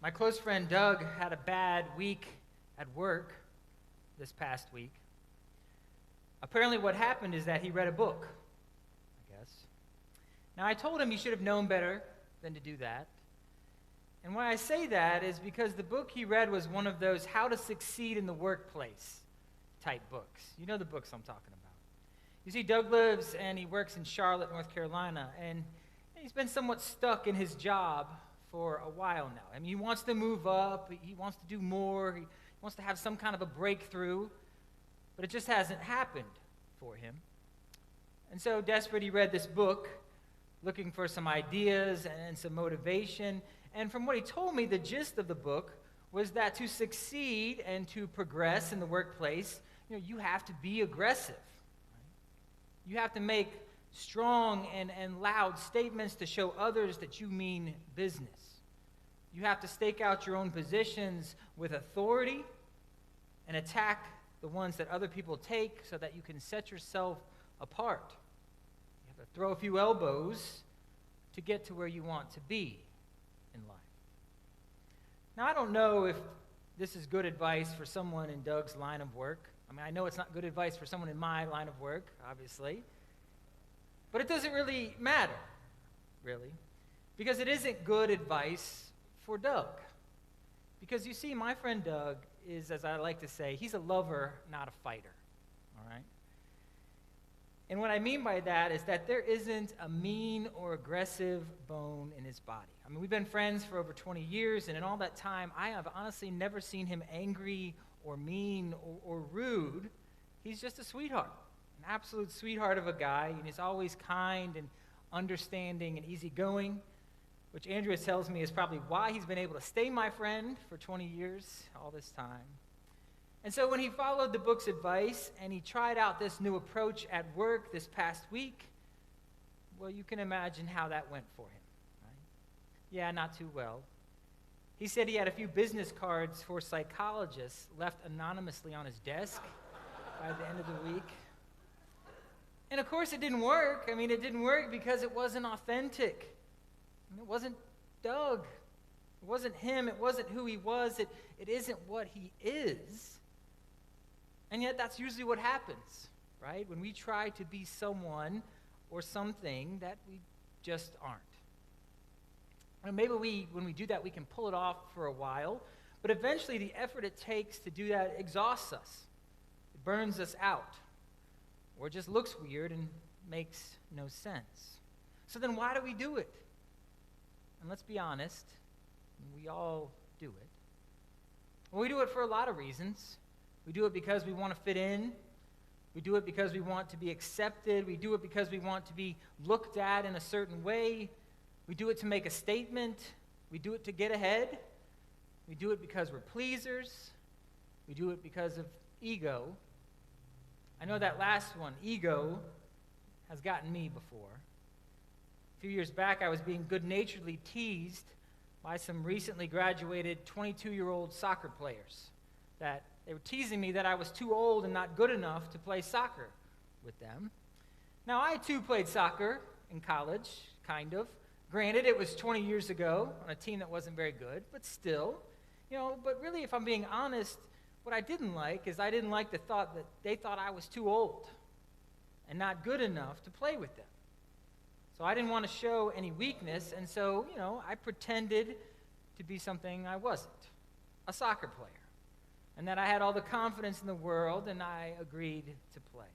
My close friend Doug had a bad week at work this past week. Apparently what happened is that he read a book, I guess. Now, I told him he should have known better than to do that. And why I say that is because the book he read was one of those how to succeed in the workplace type books. You know the books I'm talking about. You see, Doug lives and he works in Charlotte, North Carolina, and he's been somewhat stuck in his job for a while now. I mean, he wants to move up, he wants to do more, he wants to have some kind of a breakthrough, but it just hasn't happened for him. And so, desperate, he read this book, looking for some ideas and some motivation. And from what he told me, the gist of the book was that to succeed and to progress in the workplace, you have to be aggressive. Right? You have to make strong and loud statements to show others that you mean business. You have to stake out your own positions with authority and attack the ones that other people take so that you can set yourself apart. You have to throw a few elbows to get to where you want to be in life. Now, I don't know if this is good advice for someone in Doug's line of work. I mean, I know it's not good advice for someone in my line of work, obviously. But it doesn't really matter, really, because it isn't good advice for Doug. Because you see, my friend Doug is, as I like to say, he's a lover, not a fighter, all right? And what I mean by that is that there isn't a mean or aggressive bone in his body. I mean, we've been friends for over 20 years, and in all that time, I have honestly never seen him angry or mean or rude. He's just a sweetheart, an absolute sweetheart of a guy, and he's always kind and understanding and easygoing, which Andrea tells me is probably why he's been able to stay my friend for 20 years, all this time. And so when he followed the book's advice and he tried out this new approach at work this past week, well, you can imagine how that went for him, right? Yeah, not too well. He said he had a few business cards for psychologists left anonymously on his desk by the end of the week. And of course it didn't work. I mean, it didn't work because it wasn't authentic. It wasn't Doug. It wasn't him. It wasn't who he was. It isn't what he is. And yet that's usually what happens, right? When we try to be someone or something that we just aren't. And maybe when we do that, we can pull it off for a while, but eventually the effort it takes to do that exhausts us. It burns us out, or it just looks weird and makes no sense. So then why do we do it? And let's be honest, we all do it. Well, we do it for a lot of reasons. We do it because we want to fit in. We do it because we want to be accepted. We do it because we want to be looked at in a certain way. We do it to make a statement. We do it to get ahead. We do it because we're pleasers. We do it because of ego. I know that last one, ego, has gotten me before. A few years back, I was being good-naturedly teased by some recently graduated 22-year-old soccer players. That they were teasing me that I was too old and not good enough to play soccer with them. Now, I too played soccer in college, kind of. Granted, it was 20 years ago on a team that wasn't very good, but still. But really, if I'm being honest, what I didn't like is I didn't like the thought that they thought I was too old and not good enough to play with them. So I didn't want to show any weakness, and so, I pretended to be something I wasn't, a soccer player, and that I had all the confidence in the world, and I agreed to play.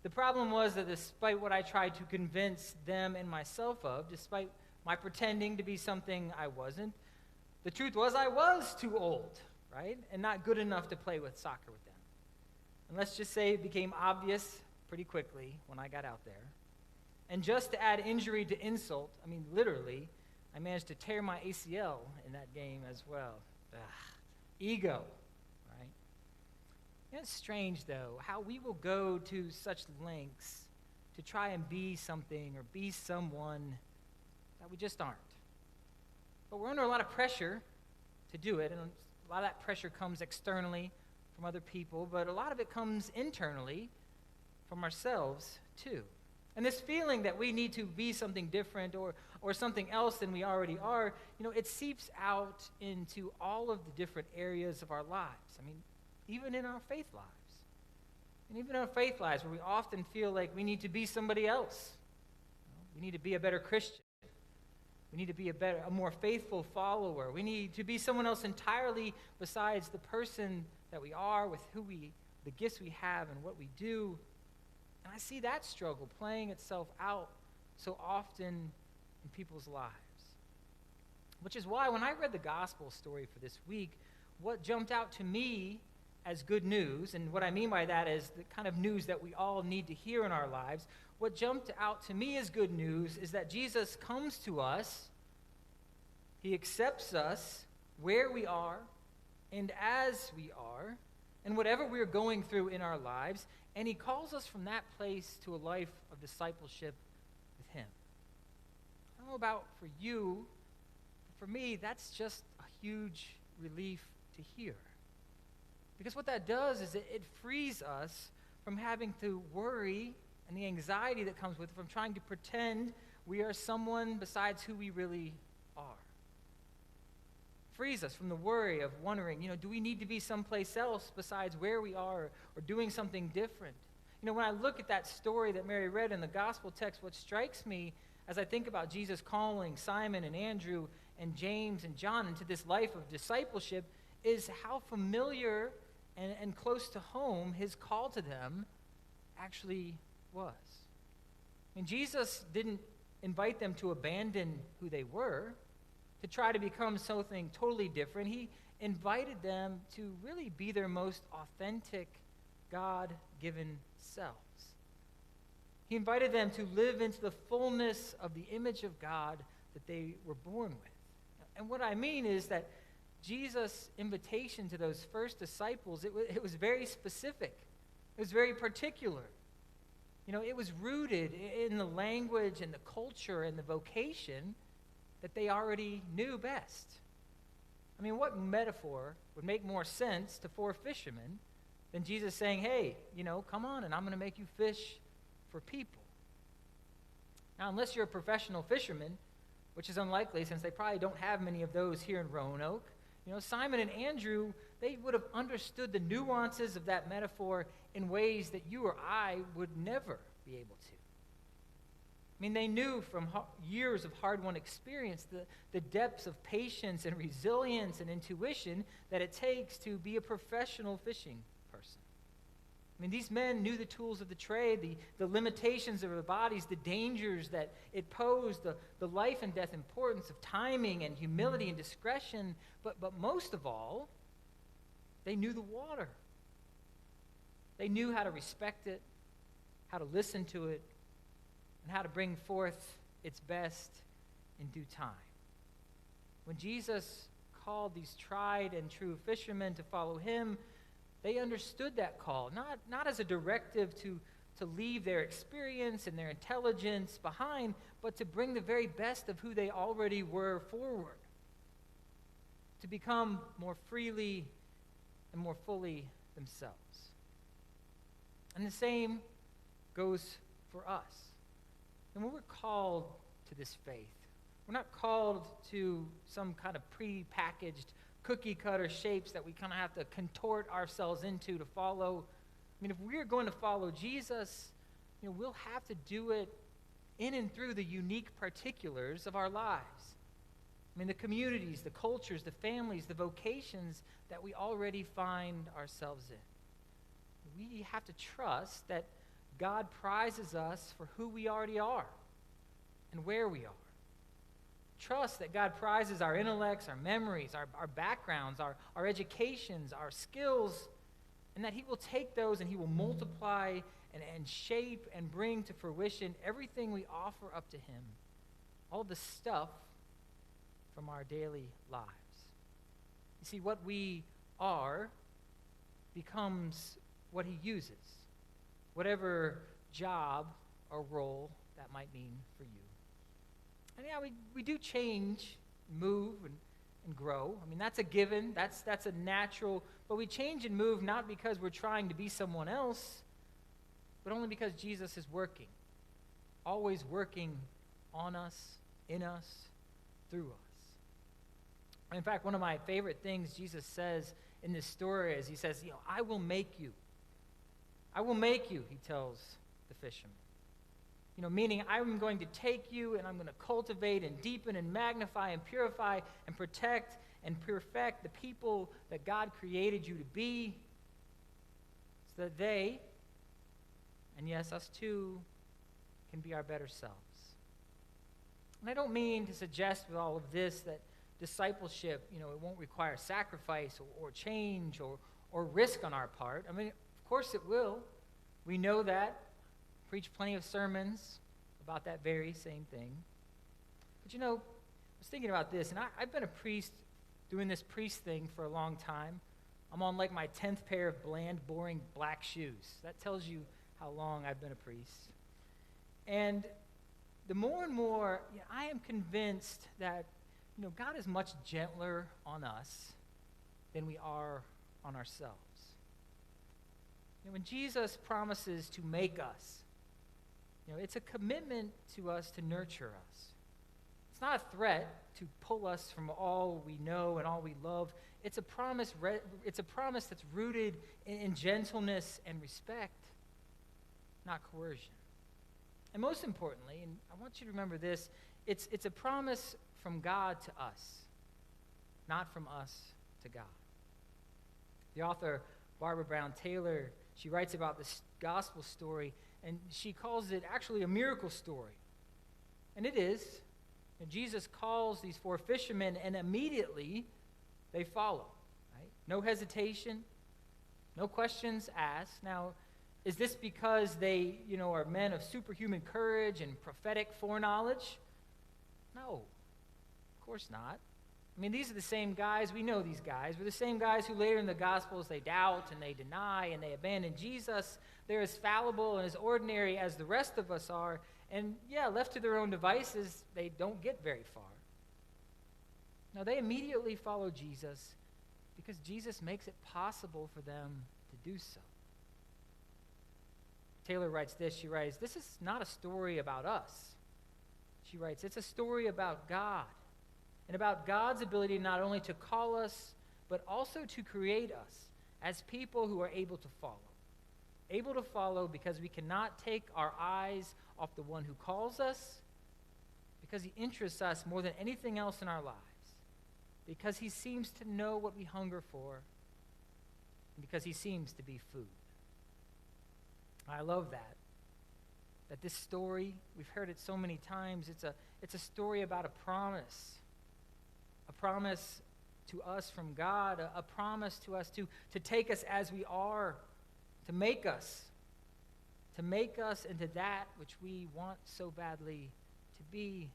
The problem was that despite what I tried to convince them and myself of, despite my pretending to be something I wasn't, the truth was I was too old, right, and not good enough to play with soccer with them. And let's just say it became obvious pretty quickly when I got out there. And just to add injury to insult, I mean, literally, I managed to tear my ACL in that game as well. Ugh. Ego, right? It's strange, though, how we will go to such lengths to try and be something or be someone that we just aren't. But we're under a lot of pressure to do it, and a lot of that pressure comes externally from other people, but a lot of it comes internally from ourselves, too. And this feeling that we need to be something different or something else than we already are, it seeps out into all of the different areas of our lives. I mean, even in our faith lives. And even in our faith lives where we often feel like we need to be somebody else. We need to be a better Christian. We need to be a more faithful follower. We need to be someone else entirely besides the person that we are, with the gifts we have and what we do. And I see that struggle playing itself out so often in people's lives. Which is why when I read the gospel story for this week, what jumped out to me as good news, and what I mean by that is the kind of news that we all need to hear in our lives, what jumped out to me as good news is that Jesus comes to us, he accepts us where we are and as we are, and whatever we're going through in our lives, and he calls us from that place to a life of discipleship with him. I don't know about for you, but for me, that's just a huge relief to hear. Because what that does is it frees us from having to worry and the anxiety that comes with it, from trying to pretend we are someone besides who we really are. Frees us from the worry of wondering, do we need to be someplace else besides where we are or doing something different? When I look at that story that Mary read in the gospel text, what strikes me as I think about Jesus calling Simon and Andrew and James and John into this life of discipleship is how familiar and close to home his call to them actually was. Jesus didn't invite them to abandon who they were, to try to become something totally different. He invited them to really be their most authentic, God-given selves. He invited them to live into the fullness of the image of God that they were born with. And what I mean is that Jesus' invitation to those first disciples, it was very specific. It was very particular. It was rooted in the language and the culture and the vocation that they already knew best. What metaphor would make more sense to four fishermen than Jesus saying, hey, come on and I'm going to make you fish for people? Now, unless you're a professional fisherman, which is unlikely since they probably don't have many of those here in Roanoke, Simon and Andrew, they would have understood the nuances of that metaphor in ways that you or I would never be able to. They knew from years of hard-won experience the depths of patience and resilience and intuition that it takes to be a professional fishing person. These men knew the tools of the trade, the limitations of their bodies, the dangers that it posed, the life and death importance of timing and humility and discretion, but most of all, they knew the water. They knew how to respect it, how to listen to it, and how to bring forth its best in due time. When Jesus called these tried and true fishermen to follow him, they understood that call, not as a directive to leave their experience and their intelligence behind, but to bring the very best of who they already were forward, to become more freely and more fully themselves. And the same goes for us. And when we're called to this faith, we're not called to some kind of pre-packaged cookie-cutter shapes that we kind of have to contort ourselves into to follow. If we're going to follow Jesus, we'll have to do it in and through the unique particulars of our lives. The communities, the cultures, the families, the vocations that we already find ourselves in. We have to trust that God prizes us for who we already are and where we are. Trust that God prizes our intellects, our memories, our backgrounds, our educations, our skills, and that he will take those and he will multiply and shape and bring to fruition everything we offer up to him, all the stuff from our daily lives. You see, what we are becomes what he uses, whatever job or role that might mean for you. And yeah, we do change, move, and grow. That's a given. That's a natural. But we change and move not because we're trying to be someone else, but only because Jesus is working. always working on us, in us, through us. In fact, one of my favorite things Jesus says in this story is he says, I will make you. I will make you, he tells the fisherman. Meaning I'm going to take you and I'm going to cultivate and deepen and magnify and purify and protect and perfect the people that God created you to be so that they, and yes, us too, can be our better selves. And I don't mean to suggest with all of this that discipleship, it won't require sacrifice or change or risk on our part. I mean, of course it will. We know that. Preach plenty of sermons about that very same thing. But I was thinking about this, and I've been a priest doing this priest thing for a long time. I'm on like my 10th pair of bland, boring black shoes. That tells you how long I've been a priest. And the more and more, I am convinced that, God is much gentler on us than we are on ourselves. When Jesus promises to make us, it's a commitment to us to nurture us. It's not a threat to pull us from all we know and all we love. It's a promise that's rooted in gentleness and respect, not coercion. And most importantly, and I want you to remember this, it's a promise from God to us, not from us to God. The author, Barbara Brown Taylor, she writes about this gospel story, and she calls it actually a miracle story. And it is. And Jesus calls these 4 fishermen, and immediately they follow. Right? No hesitation, no questions asked. Now, is this because they, are men of superhuman courage and prophetic foreknowledge? No, of course not. I mean, these are the same guys. We know these guys. We're the same guys who later in the Gospels, they doubt and they deny and they abandon Jesus. They're as fallible and as ordinary as the rest of us are. And yeah, left to their own devices, they don't get very far. Now, they immediately follow Jesus because Jesus makes it possible for them to do so. Taylor writes this. She writes, "This is not a story about us." She writes, "It's a story about God and about God's ability not only to call us, but also to create us as people who are able to follow. Able to follow because we cannot take our eyes off the one who calls us, because he interests us more than anything else in our lives, because he seems to know what we hunger for, and because he seems to be food." I love that this story, we've heard it so many times, it's a story about a promise to us from God, a promise to us to take us as we are, to make us into that which we want so badly to be.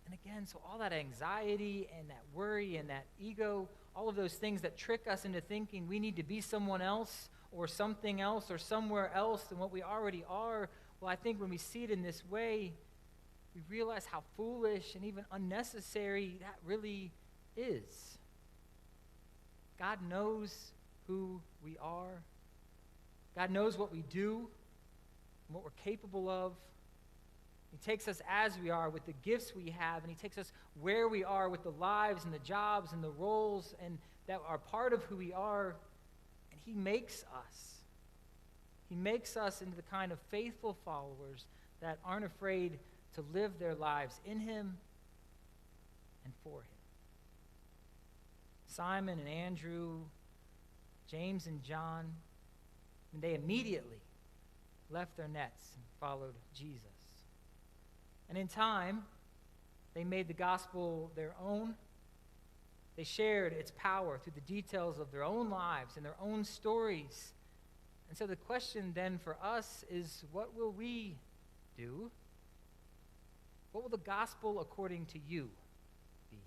And again, so all that anxiety and that worry and that ego, all of those things that trick us into thinking we need to be someone else or something else or somewhere else than what we already are, well, I think when we see it in this way, we realize how foolish and even unnecessary that really is. God knows who we are. God knows what we do and what we're capable of. He takes us as we are with the gifts we have, and he takes us where we are with the lives and the jobs and the roles and that are part of who we are, and he makes us. He makes us into the kind of faithful followers that aren't afraid to live their lives in him and for him. Simon and Andrew, James and John, and they immediately left their nets and followed Jesus. And in time, they made the gospel their own. They shared its power through the details of their own lives and their own stories. And so the question then for us is, what will we do? What will the gospel according to you be?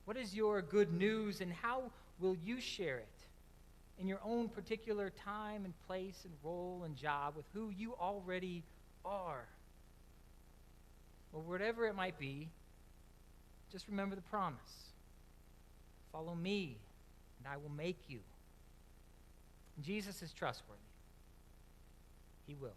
What is your good news, and how will you share it in your own particular time and place and role and job with who you already are? Well, whatever it might be, just remember the promise. Follow me, and I will make you. Jesus is trustworthy. He will.